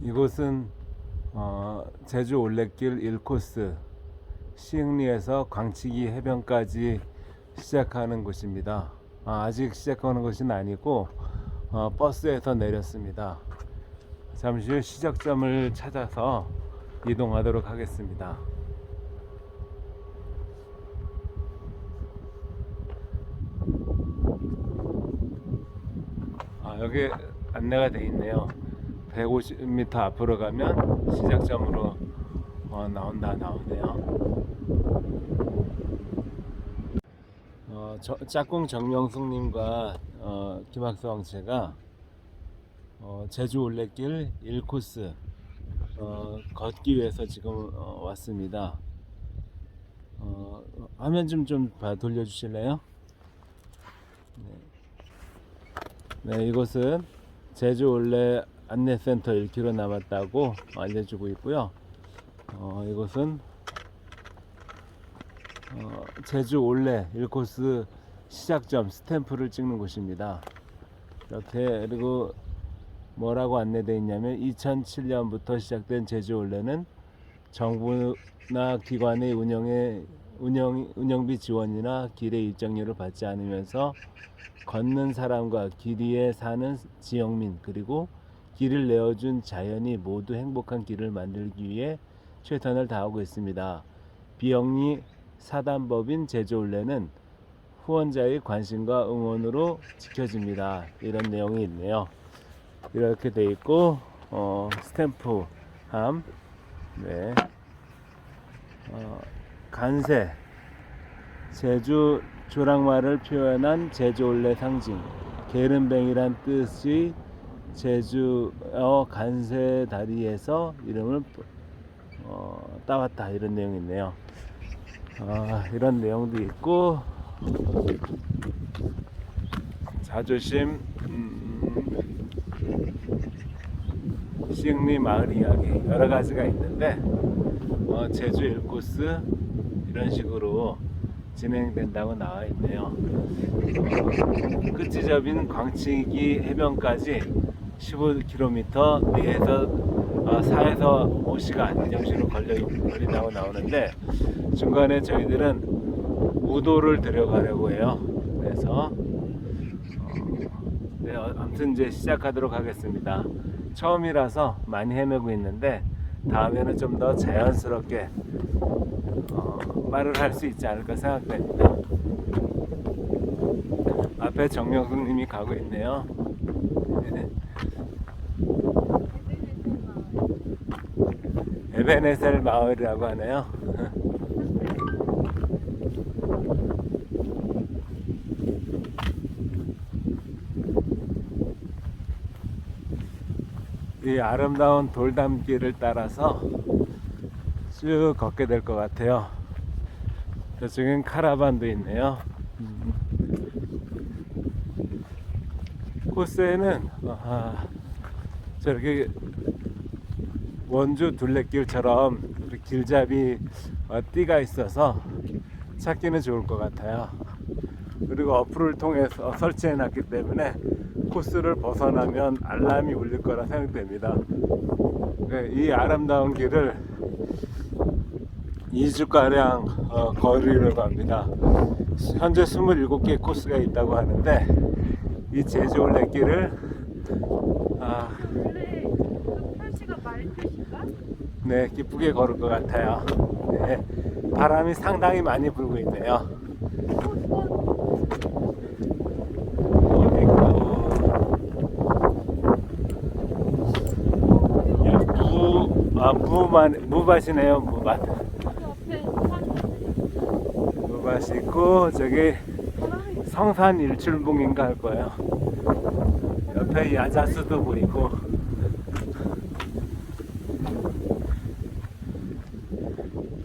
이곳은 제주 올레길 1코스 시흥리에서 광치기 해변까지 시작하는 곳입니다. 아직 시작하는 곳은 아니고 버스에서 내렸습니다. 잠시 후 시작점을 찾아서 이동하도록 하겠습니다. 여기 안내가 되어 있네요. 150m 앞으로 가면 시작점으로 나오네요. 짝꿍 정명숙님과 김학수 왕채가 제주 올레길 1코스 걷기 위해서 지금 왔습니다. 화면 좀 돌려주실래요? 네, 이곳은 제주 올레 안내센터 1km 남았다고 알려주고 있고요. 이곳은 제주 올레 1코스 시작점 스탬프를 찍는 곳입니다. 이렇게, 그리고 뭐라고 안내되어 있냐면 2007년부터 시작된 제주 올레는 정부나 기관의 운영비 지원이나 길의 입장료를 받지 않으면서 걷는 사람과 길 위에 사는 지역민 그리고 길을 내어준 자연이 모두 행복한 길을 만들기 위해 최선을 다하고 있습니다. 비영리 사단법인 제주 올레는 후원자의 관심과 응원으로 지켜집니다. 이런 내용이 있네요. 이렇게 돼 있고 스탬프함, 네, 간세, 제주 조랑말을 표현한 제주 올레 상징, 게으름뱅이란 뜻이 제주어 간세 다리에서 이름을 따왔다, 이런 내용이 있네요. 이런 내용도 있고, 자조심 시흥리 마을 이야기 여러 가지가 있는데 제주 1코스 이런 식으로 진행된다고 나와 있네요. 끝지점인 광치기 해변까지 15km, 4에서 5시간 이 정도로 걸린다고 나오는데, 중간에 저희들은 우도를 들어가려고 해요. 그래서 네, 아무튼 이제 시작하도록 하겠습니다. 처음이라서 많이 헤매고 있는데 다음에는 좀 더 자연스럽게 말을 할 수 있지 않을까 생각됩니다. 앞에 정명숙님이 가고 있네요. 네. 에베네셀 마을이라고 하네요. 이 아름다운 돌담길을 따라서 쭉 걷게 될 것 같아요. 저쪽엔 카라반도 있네요. 코스에는 저렇게 원주 둘레길처럼 길잡이 띠가 있어서 찾기는 좋을 것 같아요. 그리고 어플을 통해서 설치해 놨기 때문에 코스를 벗어나면 알람이 울릴 거라 생각됩니다. 이 아름다운 길을 2주가량 걸으려고 합니다. 현재 27개 코스가 있다고 하는데, 이 제주 올레길을 표시가 말뜻인가? 네, 기쁘게 걸을 것 같아요. 네, 바람이 상당히 많이 불고 있네요. 무밭이네요. 무밭이 있고, 저기 성산 일출봉인가 할 거예요. 옆에 야자수도 보이고.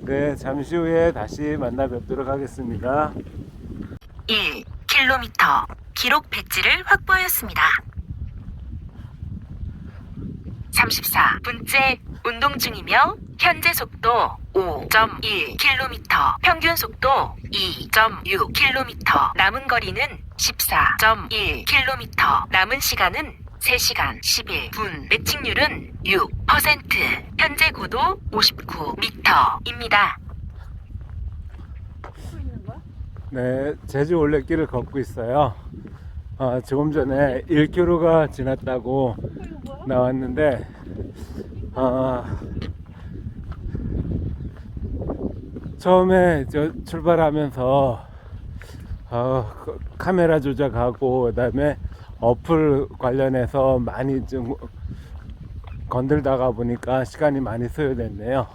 네, 잠시 후에 다시 만나 뵙도록 하겠습니다. 1km 기록 배지를 확보하였습니다. 34분째 운동 중이며 현재 속도 5.1km, 평균 속도 2.6km, 남은 거리는 14.1km, 남은 시간은 3시간 11분, 매칭률은 6. 현재 고도 59m입니다. 걷고 있는 거야? 네, 제주 올레길을 걷고 있어요. 조금 전에 1km가 지났다고 이거 뭐야? 나왔는데 처음에 출발하면서 카메라 조작하고 그다음에 어플 관련해서 많이 좀 건들다가 보니까 시간이 많이 소요됐네요.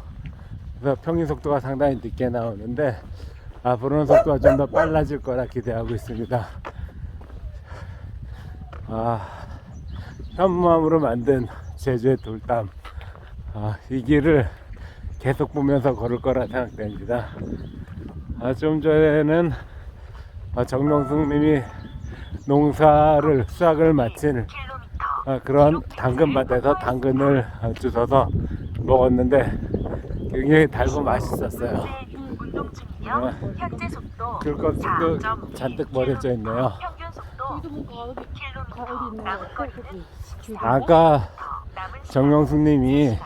그래서 평균 속도가 상당히 늦게 나오는데 앞으로는 속도가 좀 더 빨라질 거라 기대하고 있습니다. 현무암으로 만든 제주의 돌담, 이 길을 계속 보면서 걸을 거라 생각됩니다. 좀 전에는 정명숙 님이 수확을 마친 그런 당근밭에서 당근을 주워서 먹었는데 굉장히 달고 맛있었어요. 운동 중이며 현재 속도 귤껍질도 잔뜩 버려져 있네요. 평균 속도 여기도 뭐 가을이 있는 거 같아. 그치? 아까 정명숙 님이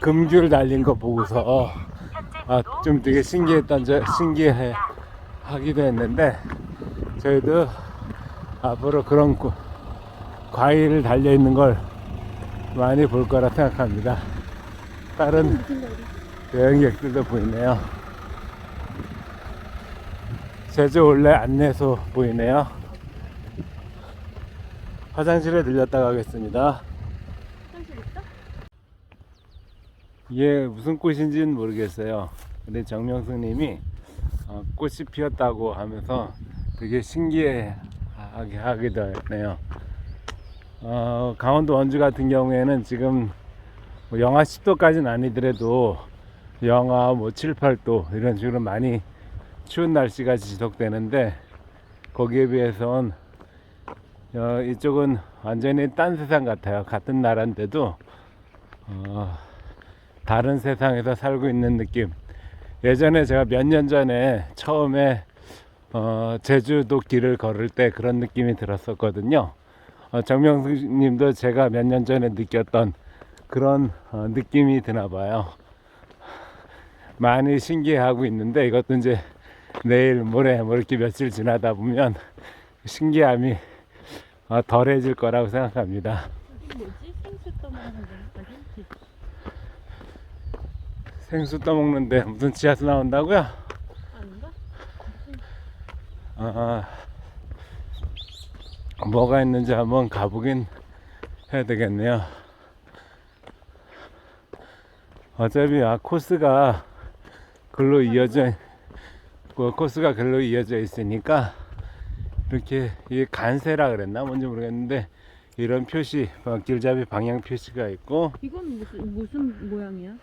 금귤 달린 거 보고서 좀 되게 신기하기도 했는데 저희도 앞으로 그런 과일 달려 있는 걸 많이 볼 거라 생각합니다. 다른 여행객들도 보이네요. 제주 올레 안내소 보이네요. 화장실에 들렸다 가겠습니다. 화장실 있어? 이게 무슨 꽃인지는 모르겠어요. 근데 정명숙 님이 꽃이 피었다고 하면서 되게 신기하게 하기도 하네요. 강원도 원주 같은 경우에는 지금 뭐 영하 10도까지는 아니더라도 영하 7, 8도 이런 식으로 많이 추운 날씨가 지속되는데 거기에 비해서는 이쪽은 완전히 딴 세상 같아요. 같은 나라인데도 다른 세상에서 살고 있는 느낌. 예전에 제가 몇 년 전에 처음에 제주도 길을 걸을 때 그런 느낌이 들었었거든요. 정명숙 님도 제가 몇 년 전에 느꼈던 그런 느낌이 드나 봐요. 많이 신기해하고 있는데 이것도 이제 내일 모레 뭐 이렇게 며칠 지나다 보면 신기함이 덜해질 거라고 생각합니다. 여기 뭐지? 생수 떠먹는 거. 생수 떠먹는데 무슨 지하수 나온다고요? 아닌가? 뭐가 있는지 한번 가보긴 해야 되겠네요. 어차피 코스가 글로 이어져 있으니까 이렇게 이게 간세라 그랬나 뭔지 모르겠는데 이런 표시, 길잡이 방향 표시가 있고. 이건 무슨 모양이야?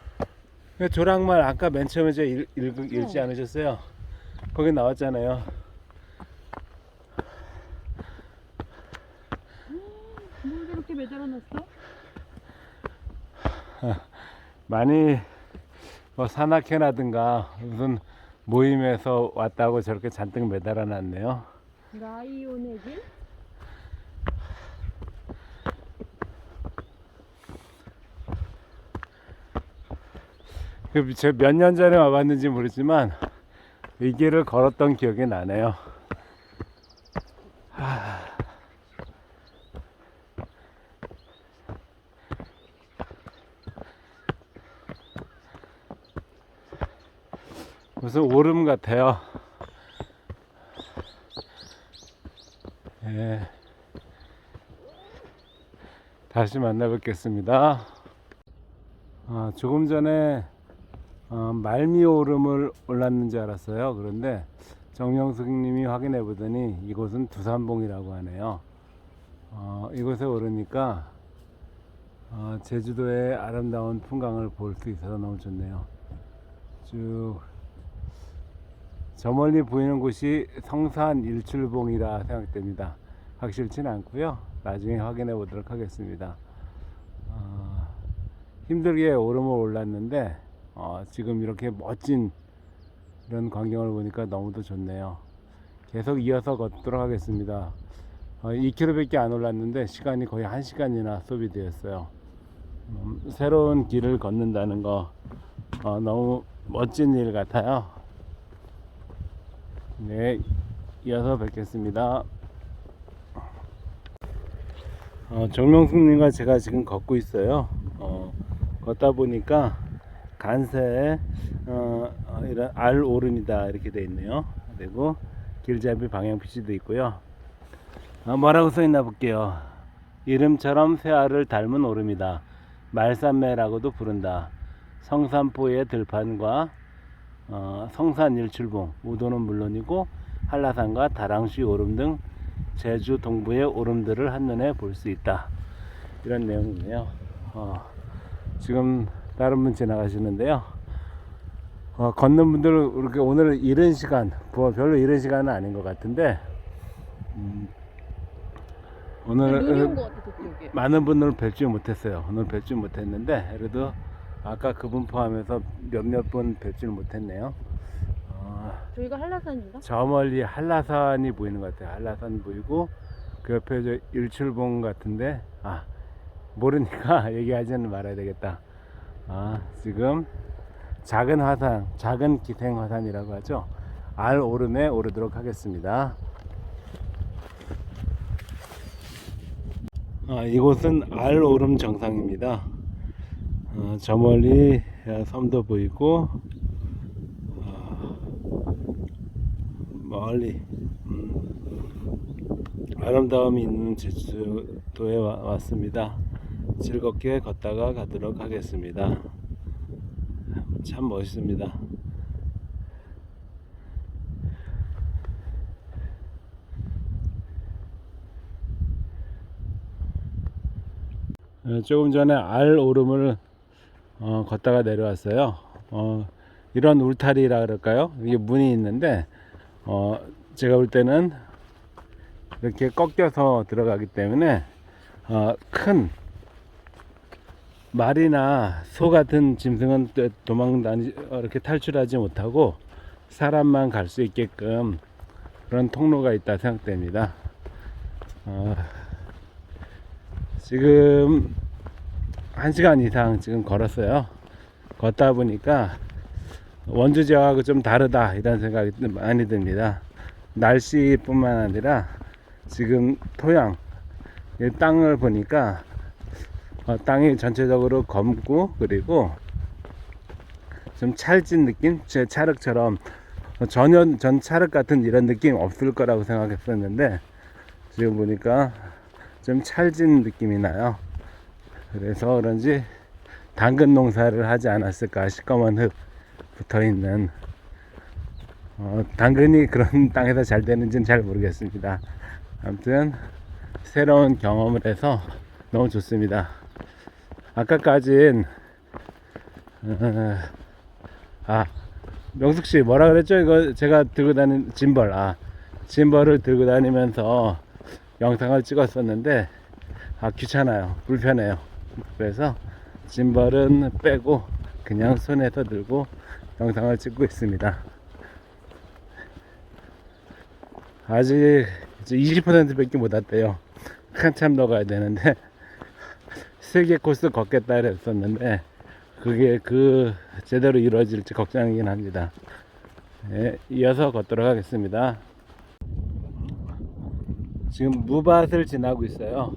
조랑말 아까 맨 처음에 읽지 않으셨어요? 거기 나왔잖아요. 뭘 저렇게 매달아놨어? 많이 산악회라든가 무슨 모임에서 왔다고 저렇게 잔뜩 매달아 놨네요. 라이온의 길? 제가 몇 년 전에 와봤는지 모르지만 이 길을 걸었던 기억이 나네요. 무슨 오름 같아요. 예. 다시 만나 뵙겠습니다. 조금 전에 말미 오름을 올랐는 줄 알았어요. 그런데 정명숙 님이 확인해 보더니 이곳은 두산봉이라고 하네요. 이곳에 오르니까 제주도의 아름다운 풍광을 볼 수 있어서 너무 좋네요. 쭉 저 멀리 보이는 곳이 성산 일출봉이라 생각됩니다. 확실치는 않고요. 나중에 확인해 보도록 하겠습니다. 힘들게 오름을 올랐는데 지금 이렇게 멋진 이런 광경을 보니까 너무도 좋네요. 계속 이어서 걷도록 하겠습니다. 2km 밖에 안 올랐는데 시간이 거의 1시간이나 소비되었어요. 새로운 길을 걷는다는 거 너무 멋진 일 같아요. 네, 이어서 뵙겠습니다. 정명숙님과 제가 지금 걷고 있어요. 걷다 보니까 간세에 이런 알 오름이다 이렇게 되어 있네요. 그리고 길잡이 방향 표시도 있고요. 뭐라고 써있나 볼게요. 이름처럼 새알을 닮은 오름이다. 말산매라고도 부른다. 성산포의 들판과 성산 일출봉, 우도는 물론이고 한라산과 다랑시 오름 등 제주 동부의 오름들을 한눈에 볼 수 있다. 이런 내용이네요. 지금 다른 분 지나가시는데요. 걷는 분들은 이렇게 오늘 이른 시간, 별로 이른 시간은 아닌 것 같은데, 오늘 많은 분을 뵙지 못했어요. 오늘 뵙지 못했는데, 그래도 아까 그분 포함해서 몇몇 분 뵙지 못했네요. 저희가 한라산인가? 저 멀리 한라산이 보이는 것 같아요. 한라산 보이고 그 옆에 저 일출봉 같은데 모르니까 얘기하지는 말아야 되겠다. 지금 작은 화산, 작은 기생 화산이라고 하죠. 알 오름에 오르도록 하겠습니다. 이곳은 알 오름 정상입니다. 저 멀리 섬도 보이고 멀리 아름다움이 있는 제주도에 왔습니다. 즐겁게 걷다가 가도록 하겠습니다. 참 멋있습니다. 조금 전에 알 오름을 걷다가 내려왔어요. 이런 울타리라 그럴까요? 이게 문이 있는데 제가 볼 때는 이렇게 꺾여서 들어가기 때문에 큰 말이나 소 같은 짐승은 이렇게 탈출하지 못하고 사람만 갈 수 있게끔 그런 통로가 있다 생각됩니다. 지금 1시간 이상 지금 걸었어요. 걷다 보니까 원주 지역하고 좀 다르다 이런 생각이 많이 듭니다. 날씨뿐만 아니라 지금 토양, 땅을 보니까 땅이 전체적으로 검고 그리고 좀 찰진 느낌? 제 찰흙처럼 전혀 전 찰흙 같은 이런 느낌 없을 거라고 생각했었는데 지금 보니까 좀 찰진 느낌이 나요. 그래서 그런지 당근 농사를 하지 않았을까. 시꺼먼 흙 붙어있는 당근이 그런 땅에서 잘 되는지는 잘 모르겠습니다. 아무튼 새로운 경험을 해서 너무 좋습니다. 아까까진 명숙씨 뭐라 그랬죠? 이거 제가 들고 다니는 짐벌. 짐벌을 들고 다니면서 영상을 찍었었는데 귀찮아요. 불편해요. 그래서 짐벌은 빼고 그냥 손에서 들고 영상을 찍고 있습니다. 아직 20% 밖에 못 왔대요. 한참 더 가야 되는데 3개 코스 걷겠다 그랬었는데 그게 제대로 이루어질지 걱정이긴 합니다. 네, 이어서 걷도록 하겠습니다. 지금 무밭을 지나고 있어요.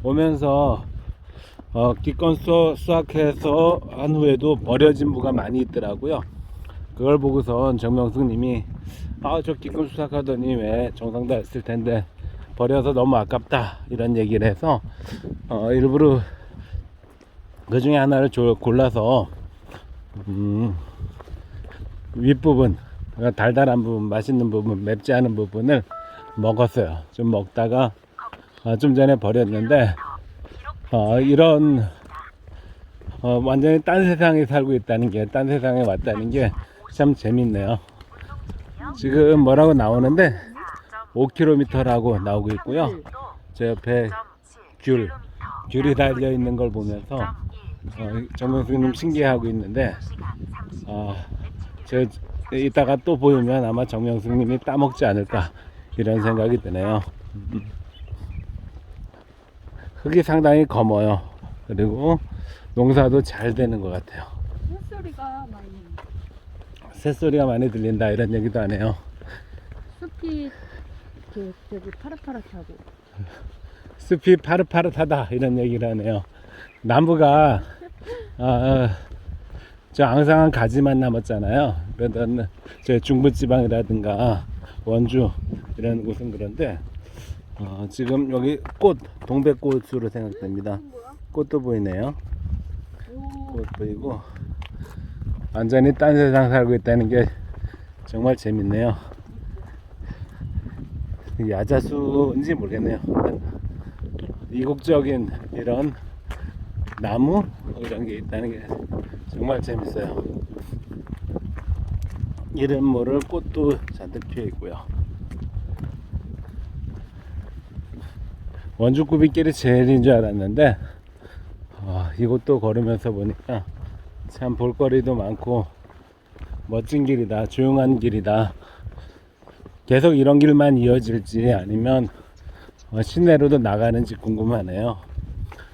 오면서 기껏 수확해서 한 후에도 버려진 무가 많이 있더라고요. 그걸 보고선 정명숙 님이 저 기껏 수확하더니 왜 정상도 했을 텐데 버려서 너무 아깝다 이런 얘기를 해서 일부러 그 중에 하나를 골라서 윗부분, 달달한 부분, 맛있는 부분, 맵지 않은 부분을 먹었어요. 좀 먹다가 좀 전에 버렸는데 이런 완전히 딴 세상에 살고 있다는 게, 딴 세상에 왔다는 게 참 재밌네요. 지금 뭐라고 나오는데 5km라고 나오고 있고요. 저 옆에 귤이 달려 있는 걸 보면서 정명숙님 신기해하고 있는데 제가 이따가 또 보이면 아마 정명숙님이 따먹지 않을까 이런 생각이 드네요. 흙이 상당히 검어요. 그리고 농사도 잘 되는 것 같아요. 새소리가 많이 새소리가 많이 들린다 이런 얘기도 하네요. 숲이 이렇게 되게 파릇파릇하고 숲이 파릇파릇하다 이런 얘기를 하네요. 나무가 저 앙상한 가지만 남았잖아요. 그러다 저 중부지방이라든가 원주 이런 곳은 그런데 지금 여기 꽃 동백꽃으로 생각됩니다. 꽃도 보이네요. 꽃 보이고 완전히 딴 세상 살고 있다는 게 정말 재밌네요. 야자수인지 모르겠네요. 이국적인 이런 나무 이런 게 있다는 게 정말 재밌어요. 이름 모를 꽃도 잔뜩 피어 있고요. 원주구비길이 제일인 줄 알았는데 이곳도 걸으면서 보니까 참 볼거리도 많고 멋진 길이다. 조용한 길이다. 계속 이런 길만 이어질지 아니면 시내로도 나가는지 궁금하네요.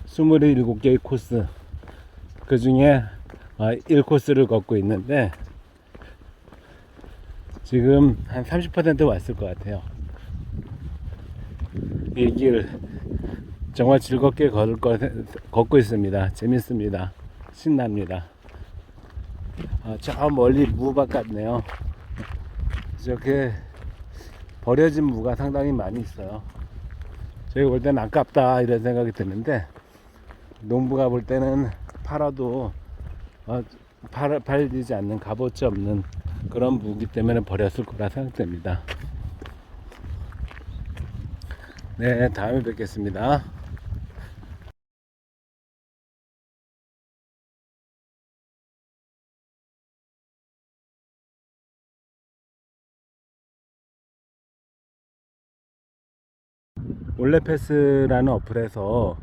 27개의 코스 그 중에 1코스를 걷고 있는데 지금 한 30% 왔을 것 같아요. 이 길 정말 즐겁게 걷고 있습니다. 재밌습니다. 신납니다. 저 멀리 무밭 같네요. 저렇게 버려진 무가 상당히 많이 있어요. 저희 볼 때는 아깝다 이런 생각이 드는데 농부가 볼 때는 팔아도 팔리지 않는 값어치 없는 그런 무기 때문에 버렸을 거라 생각됩니다. 네, 다음에 뵙겠습니다. 올레패스라는 어플에서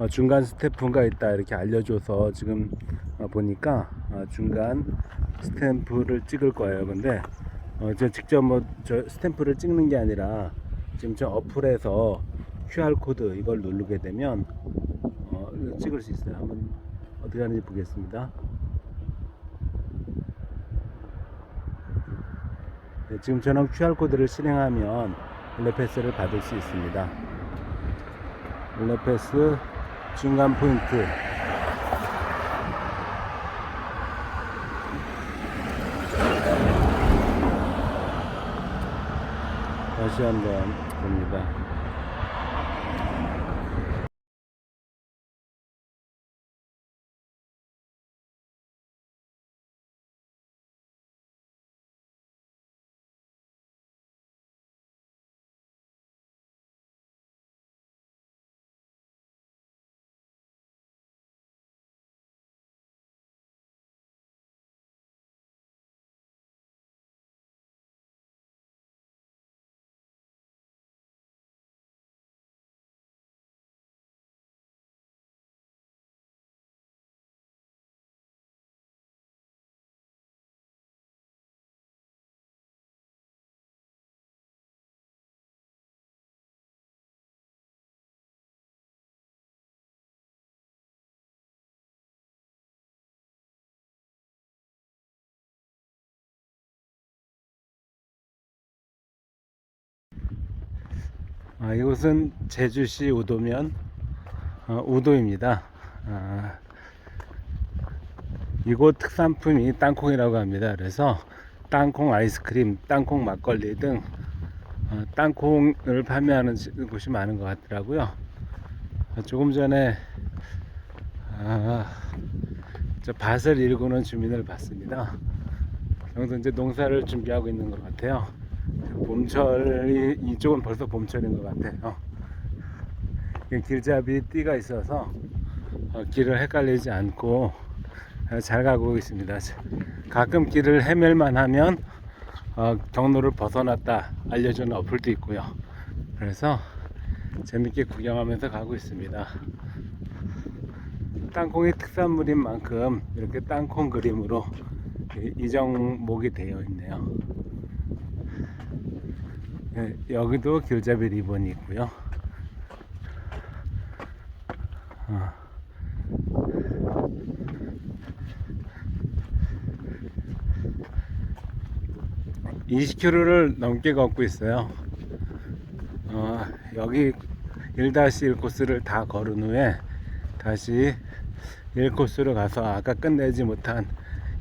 중간 스탬프가 있다 이렇게 알려줘서 지금 보니까 중간 스탬프를 찍을 거예요. 근데 저 직접 저 스탬프를 찍는 게 아니라 지금 저 어플에서 QR코드 이걸 누르게 되면 찍을 수 있어요. 한번 어떻게 하는지 보겠습니다. 네, 지금처럼 QR코드를 실행하면 올레패스를 받을 수 있습니다. 올레패스 중간 포인트 다시 한번 봅니다. 이곳은 제주시 우도면 우도입니다. 이곳 특산품이 땅콩이라고 합니다. 그래서 땅콩 아이스크림, 땅콩 막걸리 등 땅콩을 판매하는 곳이 많은 것 같더라고요. 조금 전에 저 밭을 일구는 주민을 봤습니다. 여기서 이제 농사를 준비하고 있는 것 같아요. 봄철이 이쪽은 벌써 봄철인 것 같아요. 길잡이 띠가 있어서 길을 헷갈리지 않고 잘 가고 있습니다. 가끔 길을 헤맬만 하면 경로를 벗어났다 알려주는 어플도 있고요. 그래서 재밌게 구경하면서 가고 있습니다. 땅콩이 특산물인 만큼 이렇게 땅콩 그림으로 이정목이 되어 있네요. 네, 여기도 길잡이 리본이 있고요. 20km를 넘게 걷고 있어요. 여기 1-1 코스를 다 걸은 후에 다시 1코스로 가서 아까 끝내지 못한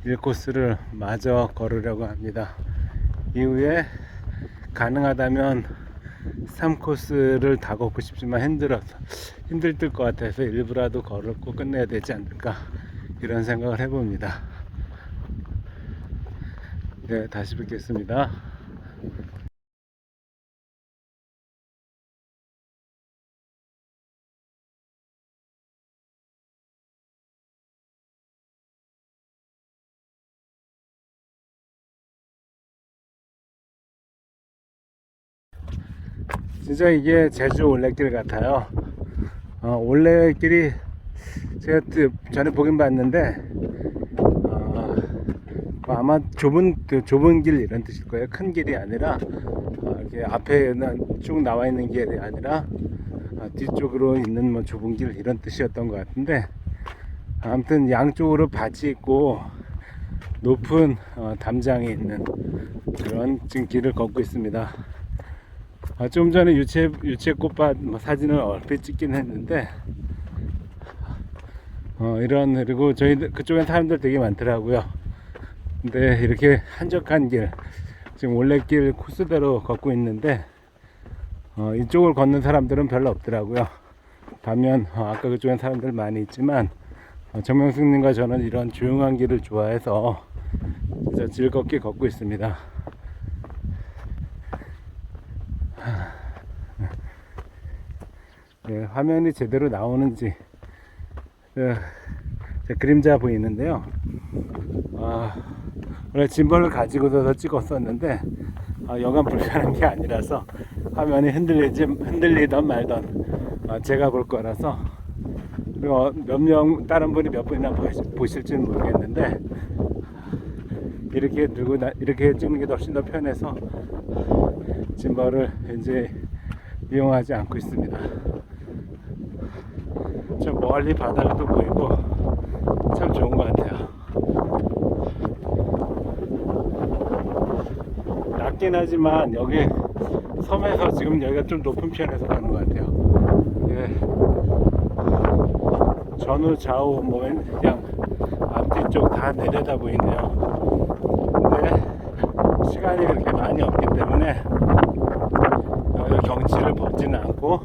1코스를 마저 걸으려고 합니다. 이후에 가능하다면 3코스를 다 걷고 싶지만 힘들 것 같아서 일부라도 걸고 끝내야 되지 않을까, 이런 생각을 해봅니다. 네, 다시 뵙겠습니다. 진짜 이게 제주 올레길 같아요. 올레길이 제가 전에 보긴 봤는데 아마 좁은 길 이런 뜻일 거예요. 큰 길이 아니라 이렇게 앞에는 쭉 나와 있는 길이 아니라 뒤쪽으로 있는 뭐 좁은 길 이런 뜻이었던 것 같은데, 아무튼 양쪽으로 밭이 있고 높은 담장이 있는 그런 지금 길을 걷고 있습니다. 좀 전에 유채꽃밭 사진을 얼핏 찍긴 했는데, 그리고 그쪽엔 사람들 되게 많더라고요. 근데 이렇게 한적한 길, 지금 올레길 코스대로 걷고 있는데, 이쪽을 걷는 사람들은 별로 없더라고요. 반면 아까 그쪽엔 사람들 많이 있지만, 정명숙님과 저는 이런 조용한 길을 좋아해서 진짜 즐겁게 걷고 있습니다. 네, 화면이 제대로 나오는지 그림자 보이는데요. 원래 짐벌을 가지고서 찍었었는데 여간 불편한 게 아니라서 화면이 흔들리던 말던 제가 볼 거라서, 그리고 다른 분이 몇 분이나 보실지는 모르겠는데, 이렇게 들고 이렇게 찍는 게 훨씬 더 편해서 짐벌을 이제 이용하지 않고 있습니다. 저 멀리 바다도 보이고 참 좋은 것 같아요. 낮긴 하지만 여기 섬에서 지금 여기가 좀 높은 편에서 가는 것 같아요. 예. 전후 좌우 그냥 앞뒤쪽 다 내려다 보이네요. 근데 시간이 그렇게 많이 없기 때문에 여기 경치를 보지는 않고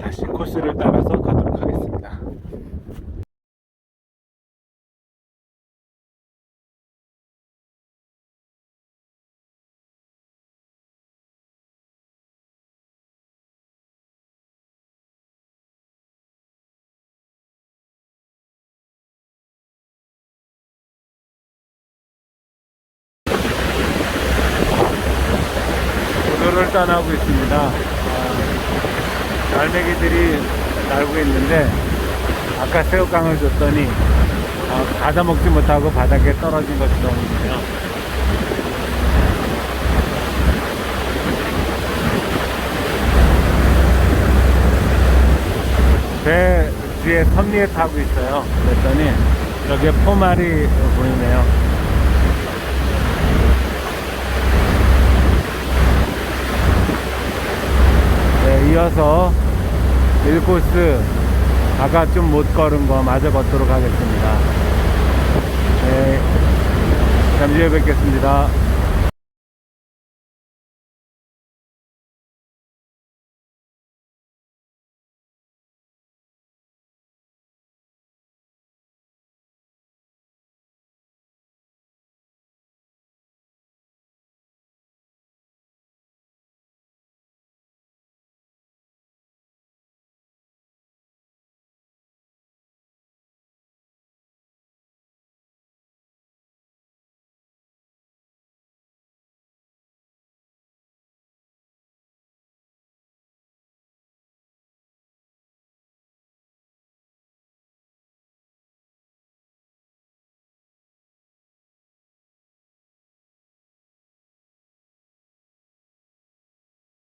다시 코스를 따라서 가도록 하겠습니다. 도로를 떠나고 있습니다. 갈매기들이 날고 있는데, 아까 새우깡을 줬더니 받아 먹지 못하고 바닥에 떨어진 것처럼 있네요. 배 뒤에 선미에 타고 있어요. 그랬더니 여기에 포말이 보이네요. 네, 이어서 1코스 아까 좀 못 걸은 거 마저 걷도록 하겠습니다. 네, 잠시 후에 뵙겠습니다.